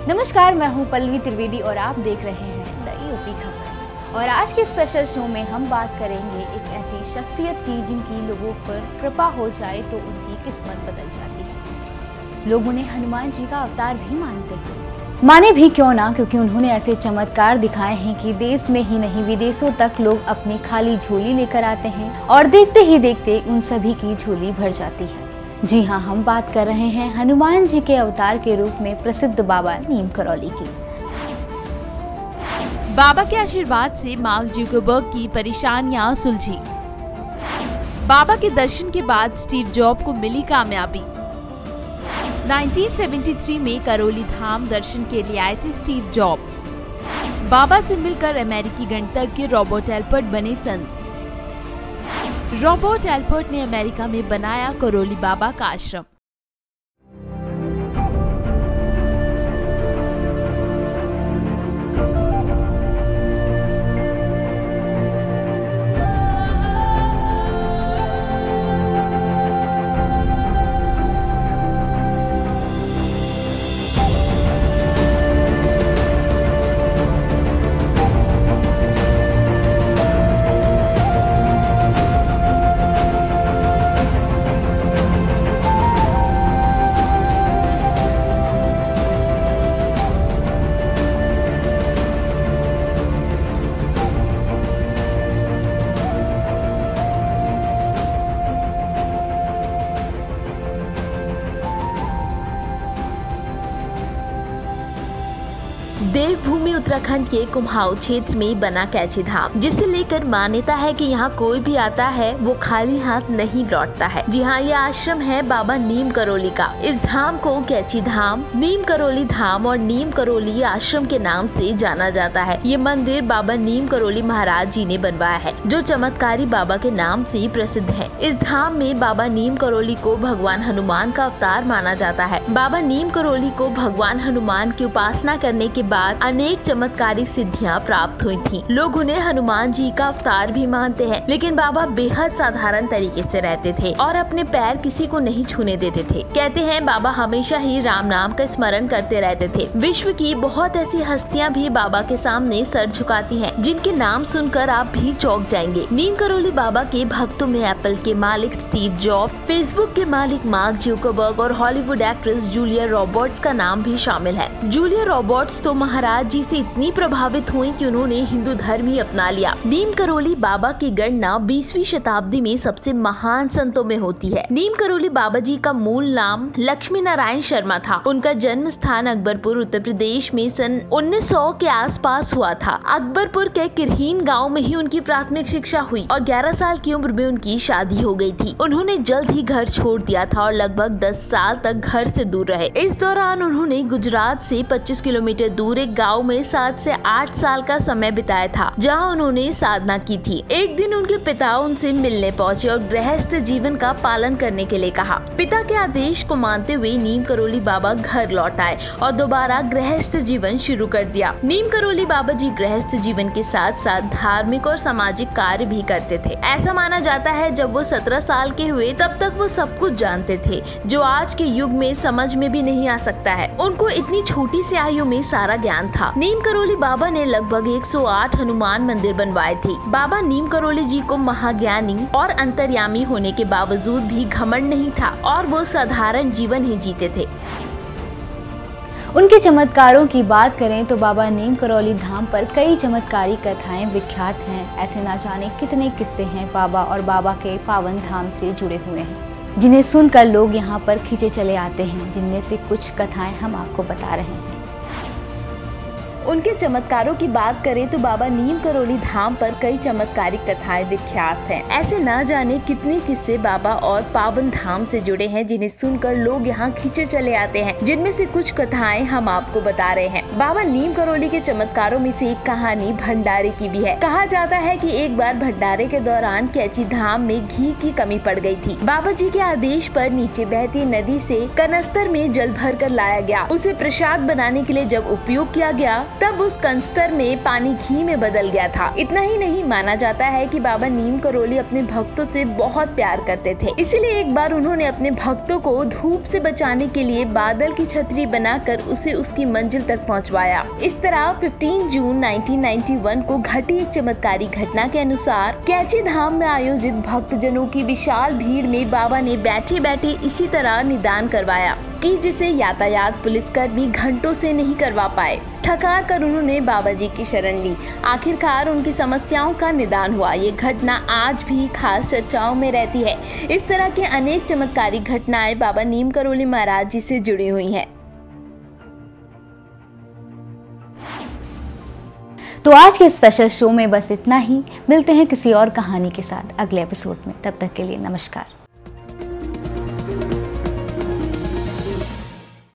नमस्कार, मैं हूं पल्लवी त्रिवेदी और आप देख रहे हैं द यूपी खबर। और आज के स्पेशल शो में हम बात करेंगे एक ऐसी शख्सियत की जिनकी लोगों पर कृपा हो जाए तो उनकी किस्मत बदल जाती है। लोग उन्हें हनुमान जी का अवतार भी मानते हैं। माने भी क्यों ना, क्योंकि उन्होंने ऐसे चमत्कार दिखाए हैं कि देश में ही नहीं विदेशों तक लोग अपनी खाली झोली लेकर आते हैं और देखते ही देखते उन सभी की झोली भर जाती है। जी हाँ, हम बात कर रहे हैं हनुमान जी के अवतार के रूप में प्रसिद्ध बाबा नीम करौली की। बाबा के आशीर्वाद से मार्क जुकरबर्ग की परेशानियां सुलझी। बाबा के दर्शन के बाद स्टीव जॉब को मिली कामयाबी। 1973 में करौली धाम दर्शन के लिए आए थे स्टीव जॉब। बाबा से मिलकर अमेरिकी गणितज्ञ रॉबर्ट एल्पर्ट बने संत। रॉबर्ट एल्पर्ट ने अमेरिका में बनाया करौली बाबा का आश्रम। देवभूमि उत्तराखंड के कुमाऊं क्षेत्र में बना कैची धाम, जिसे लेकर मान्यता है कि यहाँ कोई भी आता है वो खाली हाथ नहीं लौटता है। जी हाँ, ये आश्रम है बाबा नीम करौली का। इस धाम को कैची धाम, नीम करौली धाम और नीम करौली आश्रम के नाम से जाना जाता है। ये मंदिर बाबा नीम करौली महाराज जी ने बनवाया है, जो चमत्कारी बाबा के नाम से प्रसिद्ध है। इस धाम में बाबा नीम करौली को भगवान हनुमान का अवतार माना जाता है। बाबा नीम करौली को भगवान हनुमान की उपासना करने के बाद अनेक चमत्कारी सिद्धियां प्राप्त हुई थी। लोग उन्हें हनुमान जी का अवतार भी मानते हैं, लेकिन बाबा बेहद साधारण तरीके से रहते थे और अपने पैर किसी को नहीं छूने देते थे। कहते हैं बाबा हमेशा ही राम नाम का स्मरण करते रहते थे। विश्व की बहुत ऐसी हस्तियां भी बाबा के सामने सर झुकाती हैं, जिनके नाम सुनकर आप भी चौंक जाएंगे। नीम करौली बाबा के भक्तों में एप्पल के मालिक स्टीव जॉब्स, फेसबुक के मालिक मार्क जुकरबर्ग और हॉलीवुड एक्ट्रेस जूलिया रॉबर्ट्स का नाम भी शामिल है। जूलिया रॉबर्ट्स तो महाराज जी से इतनी प्रभावित हुई कि उन्होंने हिंदू धर्म ही अपना लिया। नीम करौली बाबा की गणना 20वीं शताब्दी में सबसे महान संतों में होती है। नीम करौली बाबा जी का मूल नाम लक्ष्मी नारायण शर्मा था। उनका जन्म स्थान अकबरपुर उत्तर प्रदेश में सन 1900 के आसपास हुआ था। अकबरपुर के किरहीन गाँव में ही उनकी प्राथमिक शिक्षा हुई और 11 साल की उम्र में उनकी शादी हो गई थी। उन्होंने जल्द ही घर छोड़ दिया था और लगभग 10 साल तक घर से दूर रहे। इस दौरान उन्होंने गुजरात से 25 किलोमीटर दूर एक गांव में 7 से 8 साल का समय बिताया था, जहां उन्होंने साधना की थी। एक दिन उनके पिता उनसे मिलने पहुंचे और गृहस्थ जीवन का पालन करने के लिए कहा। पिता के आदेश को मानते हुए नीम करौली बाबा घर लौट आए और दोबारा गृहस्थ जीवन शुरू कर दिया। नीम करौली बाबा जी गृहस्थ जीवन के साथ साथ धार्मिक और सामाजिक कार्य भी करते थे। ऐसा माना जाता है जब वो 17 साल के हुए तब तक वो सब कुछ जानते थे, जो आज के युग में समझ में भी नहीं आ सकता है। उनको इतनी छोटी सी आयु में सारा ज्ञान था। नीम करौली बाबा ने लगभग 108 हनुमान मंदिर बनवाए थे। बाबा नीम करौली जी को महाज्ञानी और अंतर्यामी होने के बावजूद भी घमंड नहीं था और वो साधारण जीवन ही जीते थे। उनके चमत्कारों की बात करें तो बाबा नीम करौली धाम पर कई चमत्कारी कथाएं विख्यात हैं। ऐसे ना जाने कितने किस्से हैं बाबा और बाबा के पावन धाम से जुड़े हुए हैं, जिन्हें सुनकर लोग यहाँ पर खींचे चले आते हैं। जिनमें से कुछ कथाएं हम आपको बता रहे हैं। उनके चमत्कारों की बात करें तो बाबा नीम करौली धाम पर कई चमत्कारिक कथाएं विख्यात हैं। ऐसे ना जाने कितने किस्से बाबा और पावन धाम से जुड़े हैं, जिन्हें सुनकर लोग यहाँ खींचे चले आते हैं। जिनमें से कुछ कथाएं हम आपको बता रहे हैं। बाबा नीम करौली के चमत्कारों में से एक कहानी भंडारे की भी है। कहा जाता है कि एक बार भंडारे के दौरान कैची धाम में घी की कमी पड़ गई थी। बाबा जी के आदेश पर नीचे बहती नदी से कनस्तर में जल भर कर लाया गया। उसे प्रसाद बनाने के लिए जब उपयोग किया गया तब उस कंस्तर में पानी घी में बदल गया था। इतना ही नहीं, माना जाता है कि बाबा नीम करोली अपने भक्तों से बहुत प्यार करते थे, इसलिए एक बार उन्होंने अपने भक्तों को धूप से बचाने के लिए बादल की छतरी बनाकर उसे उसकी मंजिल तक पहुंचवाया। इस तरह 15 जून 1991 को घटी एक चमत्कारी घटना के अनुसार कैची धाम में आयोजित भक्तजनों की विशाल भीड़ में बाबा ने बैठे बैठे इसी तरह निदान करवाया कि जिसे यातायात पुलिसकर्मी घंटों से नहीं करवा पाए। ठकार कर उन्होंने बाबा जी की शरण ली। आखिरकार उनकी समस्याओं का निदान हुआ। ये घटना आज भी खास चर्चाओं में रहती है। इस तरह के अनेक चमत्कारी घटनाएं बाबा नीम करोली महाराज जी से जुड़ी हुई हैं। तो आज के स्पेशल शो में बस इतना ही। मिलते हैं किसी और कहानी के साथ अगले एपिसोड में। तब तक के लिए नमस्कार।